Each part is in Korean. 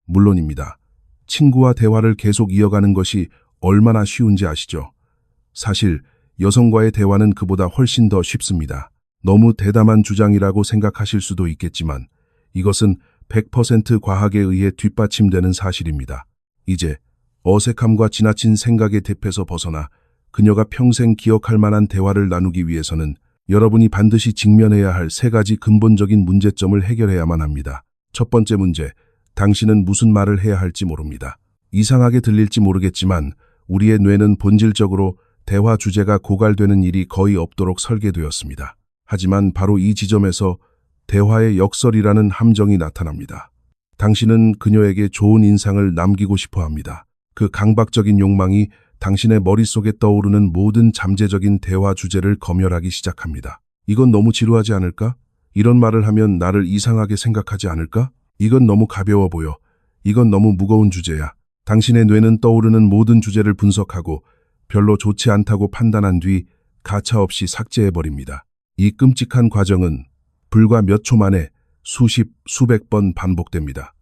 물론입니다. 친구와 대화를 계속 이어가는 것이 얼마나 쉬운지 아시죠? 사실 여성과의 대화는 그보다 훨씬 더 쉽습니다. 너무 대담한 주장이라고 생각하실 수도 있겠지만 이것은 100% 과학에 의해 뒷받침되는 사실입니다. 이제 어색함과 지나친 생각의 늪에서 벗어나 그녀가 평생 기억할 만한 대화를 나누기 위해서는 여러분이 반드시 직면해야 할 3가지 근본적인 문제점을 해결해야만 합니다. 첫 번째 문제, 당신은 무슨 말을 해야 할지 모릅니다. 이상하게 들릴지 모르겠지만 우리의 뇌는 본질적으로 대화 주제가 고갈되는 일이 거의 없도록 설계되었습니다. 하지만 바로 이 지점에서 대화의 역설이라는 함정이 나타납니다. 당신은 그녀에게 좋은 인상을 남기고 싶어 합니다. 그 강박적인 욕망이 당신의 머릿속에 떠오르는 모든 잠재적인 대화 주제를 검열하기 시작합니다. 이건 너무 지루하지 않을까? 이런 말을 하면 나를 이상하게 생각하지 않을까? 이건 너무 가벼워 보여. 이건 너무 무거운 주제야. 당신의 뇌는 떠오르는 모든 주제를 분석하고 별로 좋지 않다고 판단한 뒤 가차없이 삭제해버립니다. 이 끔찍한 과정은 불과 몇 초 만에 수십, 수백 번 반복됩니다.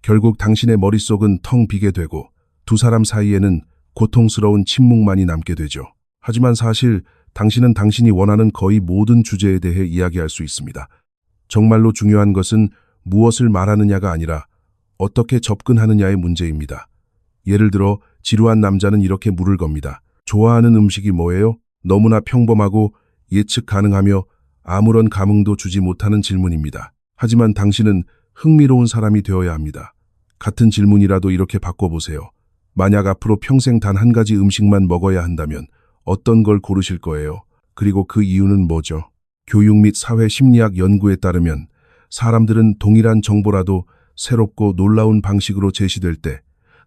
결국 당신의 머릿속은 텅 비게 되고 두 사람 사이에는 고통스러운 침묵만이 남게 되죠. 하지만 사실 당신은 당신이 원하는 거의 모든 주제에 대해 이야기할 수 있습니다. 정말로 중요한 것은 무엇을 말하느냐가 아니라 어떻게 접근하느냐의 문제입니다. 예를 들어 지루한 남자는 이렇게 물을 겁니다. 좋아하는 음식이 뭐예요? 너무나 평범하고 예측 가능하며 아무런 감흥도 주지 못하는 질문입니다. 하지만 당신은 흥미로운 사람이 되어야 합니다. 같은 질문이라도 이렇게 바꿔보세요. 만약 앞으로 평생 단 한 가지 음식만 먹어야 한다면 어떤 걸 고르실 거예요? 그리고 그 이유는 뭐죠? 교육 및 사회 심리학 연구에 따르면 사람들은 동일한 정보라도 새롭고 놀라운 방식으로 제시될 때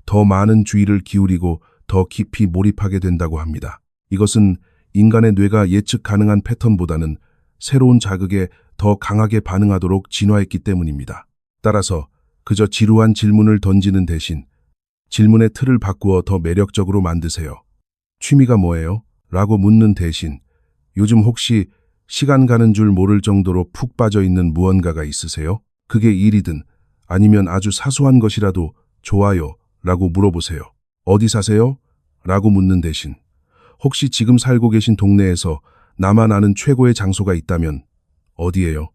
더 많은 주의를 기울이고 더 깊이 몰입하게 된다고 합니다. 이것은 인간의 뇌가 예측 가능한 패턴보다는 새로운 자극에 더 강하게 반응하도록 진화했기 때문입니다. 따라서 그저 지루한 질문을 던지는 대신 질문의 틀을 바꾸어 더 매력적으로 만드세요. 취미가 뭐예요? 라고 묻는 대신 요즘 혹시 시간 가는 줄 모를 정도로 푹 빠져 있는 무언가가 있으세요? 그게 일이든 아니면 아주 사소한 것이라도 좋아요 라고 물어보세요. 어디 사세요? 라고 묻는 대신 혹시 지금 살고 계신 동네에서 나만 아는 최고의 장소가 있다면 어디예요?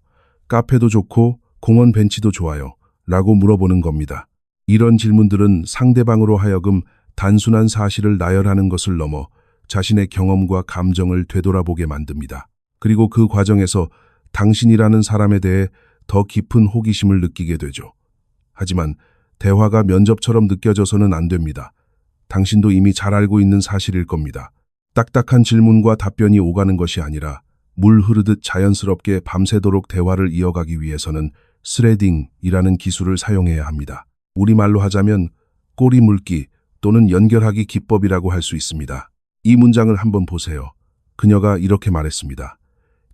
카페도 좋고 공원 벤치도 좋아요 라고 물어보는 겁니다. 이런 질문들은 상대방으로 하여금 단순한 사실을 나열하는 것을 넘어 자신의 경험과 감정을 되돌아보게 만듭니다. 그리고 그 과정에서 당신이라는 사람에 대해 더 깊은 호기심을 느끼게 되죠. 하지만 대화가 면접처럼 느껴져서는 안 됩니다. 당신도 이미 잘 알고 있는 사실일 겁니다. 딱딱한 질문과 답변이 오가는 것이 아니라 물 흐르듯 자연스럽게 밤새도록 대화를 이어가기 위해서는 스레딩이라는 기술을 사용해야 합니다. 우리말로 하자면 꼬리 물기 또는 연결하기 기법이라고 할 수 있습니다. 이 문장을 한번 보세요. 그녀가 이렇게 말했습니다.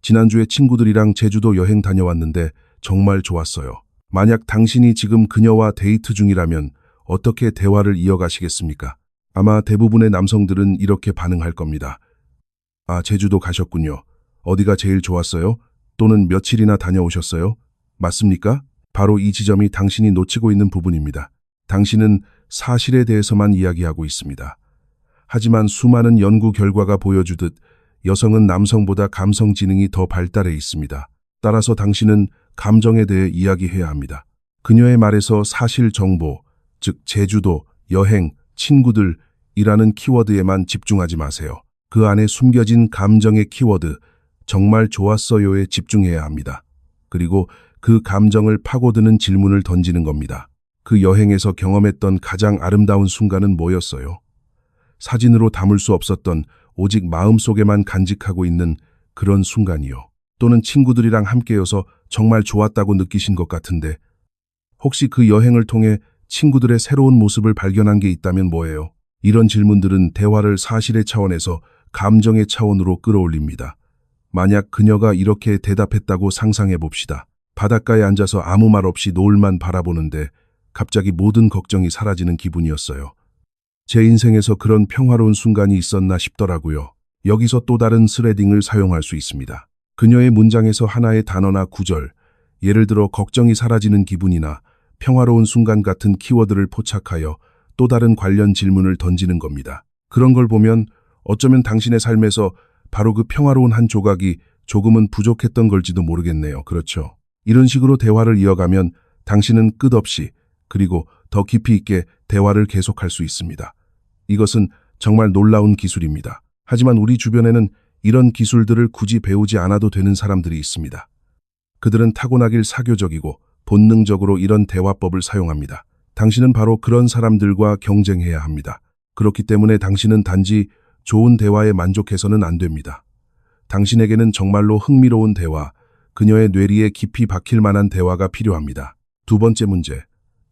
지난주에 친구들이랑 제주도 여행 다녀왔는데 정말 좋았어요. 만약 당신이 지금 그녀와 데이트 중이라면 어떻게 대화를 이어가시겠습니까? 아마 대부분의 남성들은 이렇게 반응할 겁니다. 아, 제주도 가셨군요. 어디가 제일 좋았어요? 또는 며칠이나 다녀오셨어요? 맞습니까? 바로 이 지점이 당신이 놓치고 있는 부분입니다. 당신은 사실에 대해서만 이야기하고 있습니다. 하지만 수많은 연구 결과가 보여주듯 여성은 남성보다 감성 지능이 더 발달해 있습니다. 따라서 당신은 감정에 대해 이야기해야 합니다. 그녀의 말에서 사실 정보, 즉 제주도, 여행, 친구들이라는 키워드에만 집중하지 마세요. 그 안에 숨겨진 감정의 키워드, 정말 좋았어요에 집중해야 합니다. 그리고 그 감정을 파고드는 질문을 던지는 겁니다. 그 여행에서 경험했던 가장 아름다운 순간은 뭐였어요? 사진으로 담을 수 없었던 오직 마음속에만 간직하고 있는 그런 순간이요. 또는 친구들이랑 함께여서 정말 좋았다고 느끼신 것 같은데 혹시 그 여행을 통해 친구들의 새로운 모습을 발견한 게 있다면 뭐예요? 이런 질문들은 대화를 사실의 차원에서 감정의 차원으로 끌어올립니다. 만약 그녀가 이렇게 대답했다고 상상해 봅시다. 바닷가에 앉아서 아무 말 없이 노을만 바라보는데 갑자기 모든 걱정이 사라지는 기분이었어요. 제 인생에서 그런 평화로운 순간이 있었나 싶더라고요. 여기서 또 다른 스레딩을 사용할 수 있습니다. 그녀의 문장에서 하나의 단어나 구절, 예를 들어 걱정이 사라지는 기분이나 평화로운 순간 같은 키워드를 포착하여 또 다른 관련 질문을 던지는 겁니다. 그런 걸 보면 어쩌면 당신의 삶에서 바로 그 평화로운 한 조각이 조금은 부족했던 걸지도 모르겠네요. 그렇죠? 이런 식으로 대화를 이어가면 당신은 끝없이 그리고 더 깊이 있게 대화를 계속할 수 있습니다. 이것은 정말 놀라운 기술입니다. 하지만 우리 주변에는 이런 기술들을 굳이 배우지 않아도 되는 사람들이 있습니다. 그들은 타고나길 사교적이고 본능적으로 이런 대화법을 사용합니다. 당신은 바로 그런 사람들과 경쟁해야 합니다. 그렇기 때문에 당신은 단지 좋은 대화에 만족해서는 안 됩니다. 당신에게는 정말로 흥미로운 대화, 그녀의 뇌리에 깊이 박힐 만한 대화가 필요합니다. 두 번째 문제,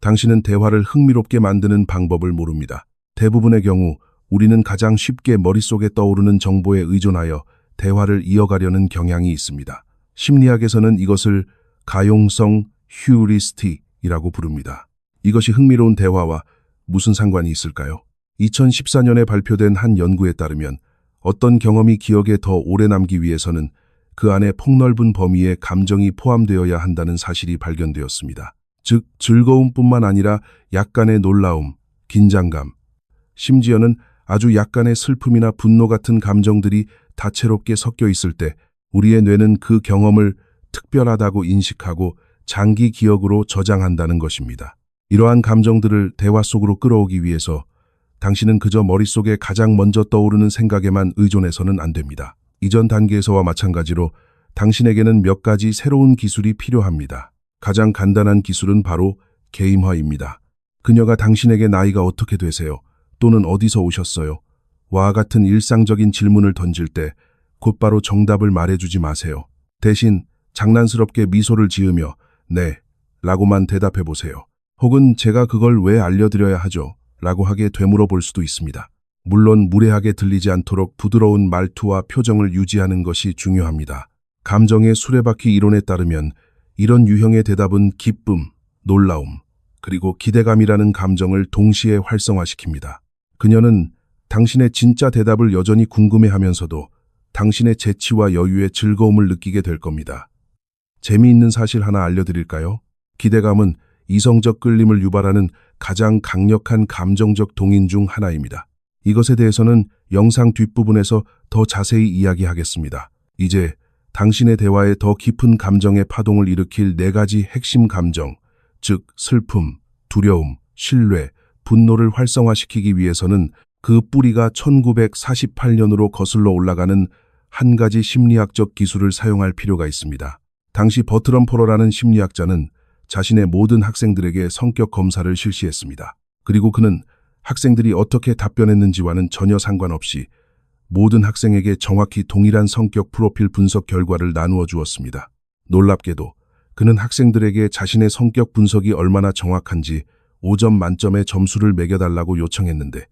당신은 대화를 흥미롭게 만드는 방법을 모릅니다. 대부분의 경우 우리는 가장 쉽게 머릿속에 떠오르는 정보에 의존하여 대화를 이어가려는 경향이 있습니다. 심리학에서는 이것을 가용성 휴리스틱이라고 부릅니다. 이것이 흥미로운 대화와 무슨 상관이 있을까요? 2014년에 발표된 한 연구에 따르면 어떤 경험이 기억에 더 오래 남기 위해서는 그 안에 폭넓은 범위의 감정이 포함되어야 한다는 사실이 발견되었습니다. 즉, 즐거움뿐만 아니라 약간의 놀라움, 긴장감, 심지어는 아주 약간의 슬픔이나 분노 같은 감정들이 다채롭게 섞여 있을 때 우리의 뇌는 그 경험을 특별하다고 인식하고 장기 기억으로 저장한다는 것입니다. 이러한 감정들을 대화 속으로 끌어오기 위해서 당신은 그저 머릿속에 가장 먼저 떠오르는 생각에만 의존해서는 안 됩니다. 이전 단계에서와 마찬가지로 당신에게는 몇 가지 새로운 기술이 필요합니다. 가장 간단한 기술은 바로 게임화입니다. 그녀가 당신에게 나이가 어떻게 되세요? 또는 어디서 오셨어요? 와 같은 일상적인 질문을 던질 때 곧바로 정답을 말해주지 마세요. 대신 장난스럽게 미소를 지으며 네, 라고만 대답해 보세요. 혹은 제가 그걸 왜 알려드려야 하죠? 라고 하게 되물어 볼 수도 있습니다. 물론 무례하게 들리지 않도록 부드러운 말투와 표정을 유지하는 것이 중요합니다. 감정의 수레바퀴 이론에 따르면 이런 유형의 대답은 기쁨, 놀라움, 그리고 기대감이라는 감정을 동시에 활성화시킵니다. 그녀는 당신의 진짜 대답을 여전히 궁금해하면서도 당신의 재치와 여유의 즐거움을 느끼게 될 겁니다. 재미있는 사실 하나 알려드릴까요? 기대감은 이성적 끌림을 유발하는 가장 강력한 감정적 동인 중 하나입니다. 이것에 대해서는 영상 뒷부분에서 더 자세히 이야기하겠습니다. 이제 당신의 대화에 더 깊은 감정의 파동을 일으킬 4가지 핵심 감정, 즉 슬픔, 두려움, 신뢰, 분노를 활성화시키기 위해서는 그 뿌리가 1948년으로 거슬러 올라가는 한 가지 심리학적 기술을 사용할 필요가 있습니다. 당시 버트럼 포러라는 심리학자는 자신의 모든 학생들에게 성격 검사를 실시했습니다. 그리고 그는 학생들이 어떻게 답변했는지와는 전혀 상관없이 모든 학생에게 정확히 동일한 성격 프로필 분석 결과를 나누어 주었습니다. 놀랍게도 그는 학생들에게 자신의 성격 분석이 얼마나 정확한지 5점 만점의 점수를 매겨달라고 요청했는데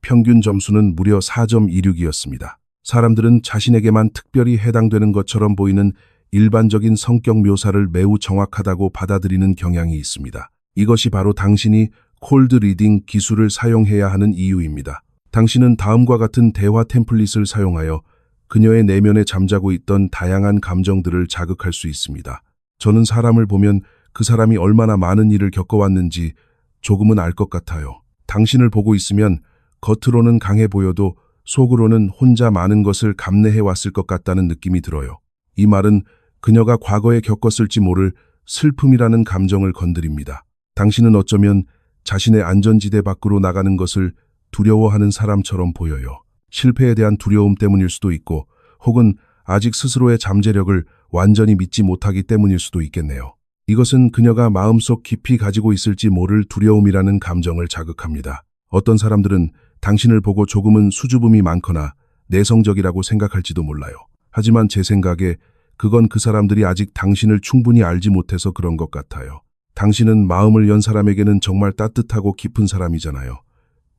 평균 점수는 무려 4.26이었습니다. 사람들은 자신에게만 특별히 해당되는 것처럼 보이는 일반적인 성격 묘사를 매우 정확하다고 받아들이는 경향이 있습니다. 이것이 바로 당신이 콜드 리딩 기술을 사용해야 하는 이유입니다. 당신은 다음과 같은 대화 템플릿을 사용하여 그녀의 내면에 잠자고 있던 다양한 감정들을 자극할 수 있습니다. 저는 사람을 보면 그 사람이 얼마나 많은 일을 겪어왔는지 조금은 알 것 같아요. 당신을 보고 있으면 겉으로는 강해 보여도 속으로는 혼자 많은 것을 감내해왔을 것 같다는 느낌이 들어요. 이 말은 그녀가 과거에 겪었을지 모를 슬픔이라는 감정을 건드립니다. 당신은 어쩌면 자신의 안전지대 밖으로 나가는 것을 두려워하는 사람처럼 보여요. 실패에 대한 두려움 때문일 수도 있고 혹은 아직 스스로의 잠재력을 완전히 믿지 못하기 때문일 수도 있겠네요. 이것은 그녀가 마음속 깊이 가지고 있을지 모를 두려움이라는 감정을 자극합니다. 어떤 사람들은 당신을 보고 조금은 수줍음이 많거나 내성적이라고 생각할지도 몰라요. 하지만 제 생각에 그건 그 사람들이 아직 당신을 충분히 알지 못해서 그런 것 같아요. 당신은 마음을 연 사람에게는 정말 따뜻하고 깊은 사람이잖아요.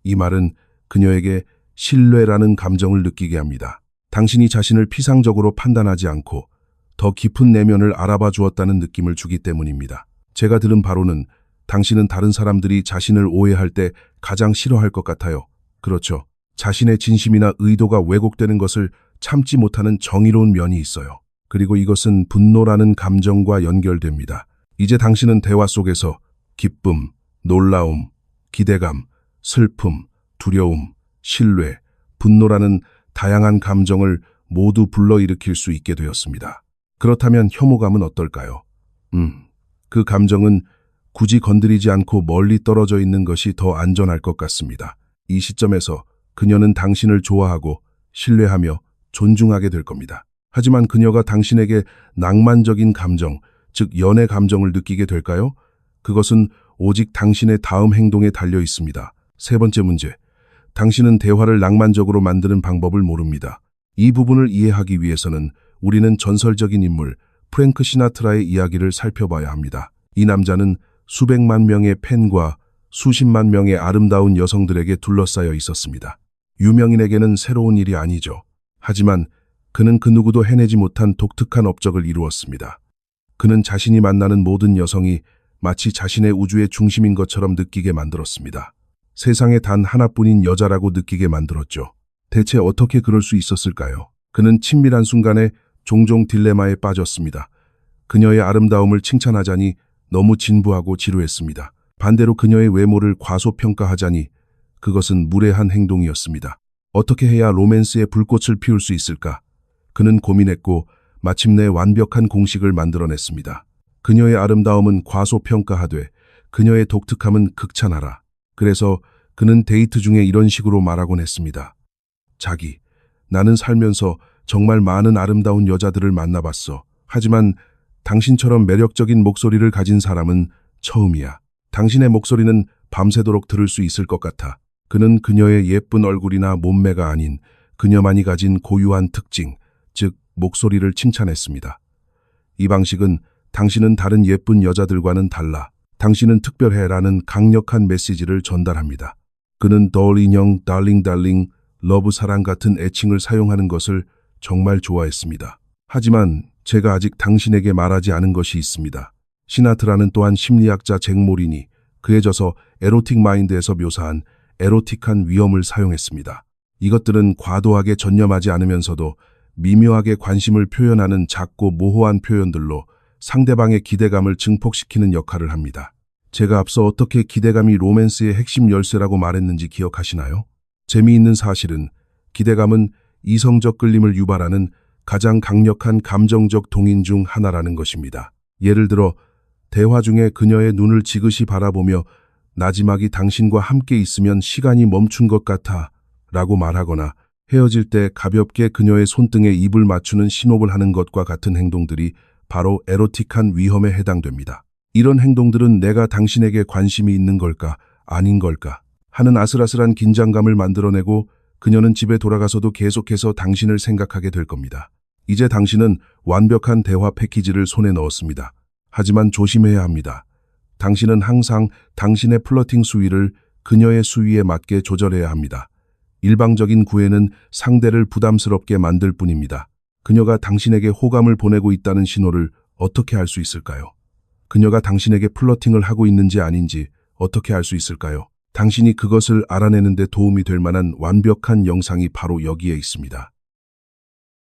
이 말은 그녀에게 신뢰라는 감정을 느끼게 합니다. 당신이 자신을 피상적으로 판단하지 않고 더 깊은 내면을 알아봐 주었다는 느낌을 주기 때문입니다. 제가 들은 바로는 당신은 다른 사람들이 자신을 오해할 때 가장 싫어할 것 같아요. 그렇죠. 자신의 진심이나 의도가 왜곡되는 것을 참지 못하는 정의로운 면이 있어요. 그리고 이것은 분노라는 감정과 연결됩니다. 이제 당신은 대화 속에서 기쁨, 놀라움, 기대감, 슬픔, 두려움, 신뢰, 분노라는 다양한 감정을 모두 불러일으킬 수 있게 되었습니다. 그렇다면 혐오감은 어떨까요? 그 감정은 굳이 건드리지 않고 멀리 떨어져 있는 것이 더 안전할 것 같습니다. 이 시점에서 그녀는 당신을 좋아하고 신뢰하며 존중하게 될 겁니다. 하지만 그녀가 당신에게 낭만적인 감정, 즉 연애 감정을 느끼게 될까요? 그것은 오직 당신의 다음 행동에 달려 있습니다. 세 번째 문제. 당신은 대화를 낭만적으로 만드는 방법을 모릅니다. 이 부분을 이해하기 위해서는 우리는 전설적인 인물 프랭크 시나트라의 이야기를 살펴봐야 합니다. 이 남자는 수백만 명의 팬과 수십만 명의 아름다운 여성들에게 둘러싸여 있었습니다. 유명인에게는 새로운 일이 아니죠. 하지만 그는 그 누구도 해내지 못한 독특한 업적을 이루었습니다. 그는 자신이 만나는 모든 여성이 마치 자신의 우주의 중심인 것처럼 느끼게 만들었습니다. 세상에 단 하나뿐인 여자라고 느끼게 만들었죠. 대체 어떻게 그럴 수 있었을까요? 그는 친밀한 순간에 종종 딜레마에 빠졌습니다. 그녀의 아름다움을 칭찬하자니 너무 진부하고 지루했습니다. 반대로 그녀의 외모를 과소평가하자니 그것은 무례한 행동이었습니다. 어떻게 해야 로맨스의 불꽃을 피울 수 있을까? 그는 고민했고 마침내 완벽한 공식을 만들어냈습니다. 그녀의 아름다움은 과소평가하되 그녀의 독특함은 극찬하라. 그래서 그는 데이트 중에 이런 식으로 말하곤 했습니다. 자기, 나는 살면서 정말 많은 아름다운 여자들을 만나봤어. 하지만 당신처럼 매력적인 목소리를 가진 사람은 처음이야. 당신의 목소리는 밤새도록 들을 수 있을 것 같아. 그는 그녀의 예쁜 얼굴이나 몸매가 아닌 그녀만이 가진 고유한 특징, 즉 목소리를 칭찬했습니다. 이 방식은 당신은 다른 예쁜 여자들과는 달라. 당신은 특별해라는 강력한 메시지를 전달합니다. 그는 덜 인형, 달링 달링, 러브 사랑 같은 애칭을 사용하는 것을 정말 좋아했습니다. 하지만 제가 아직 당신에게 말하지 않은 것이 있습니다. 시나트라는 또한 심리학자 잭 모리니, 그에 져서 에로틱 마인드에서 묘사한 에로틱한 위험을 사용했습니다. 이것들은 과도하게 전념하지 않으면서도 미묘하게 관심을 표현하는 작고 모호한 표현들로 상대방의 기대감을 증폭시키는 역할을 합니다. 제가 앞서 어떻게 기대감이 로맨스의 핵심 열쇠라고 말했는지 기억하시나요? 재미있는 사실은 기대감은 이성적 끌림을 유발하는 가장 강력한 감정적 동인 중 하나라는 것입니다. 예를 들어 대화 중에 그녀의 눈을 지그시 바라보며 나지막이 당신과 함께 있으면 시간이 멈춘 것 같아 라고 말하거나 헤어질 때 가볍게 그녀의 손등에 입을 맞추는 신호를 하는 것과 같은 행동들이 바로 에로틱한 위험에 해당됩니다. 이런 행동들은 내가 당신에게 관심이 있는 걸까 아닌 걸까 하는 아슬아슬한 긴장감을 만들어내고 그녀는 집에 돌아가서도 계속해서 당신을 생각하게 될 겁니다. 이제 당신은 완벽한 대화 패키지를 손에 넣었습니다. 하지만 조심해야 합니다. 당신은 항상 당신의 플러팅 수위를 그녀의 수위에 맞게 조절해야 합니다. 일방적인 구애는 상대를 부담스럽게 만들 뿐입니다. 그녀가 당신에게 호감을 보내고 있다는 신호를 어떻게 알 수 있을까요? 그녀가 당신에게 플러팅을 하고 있는지 아닌지 어떻게 알 수 있을까요? 당신이 그것을 알아내는 데 도움이 될 만한 완벽한 영상이 바로 여기에 있습니다.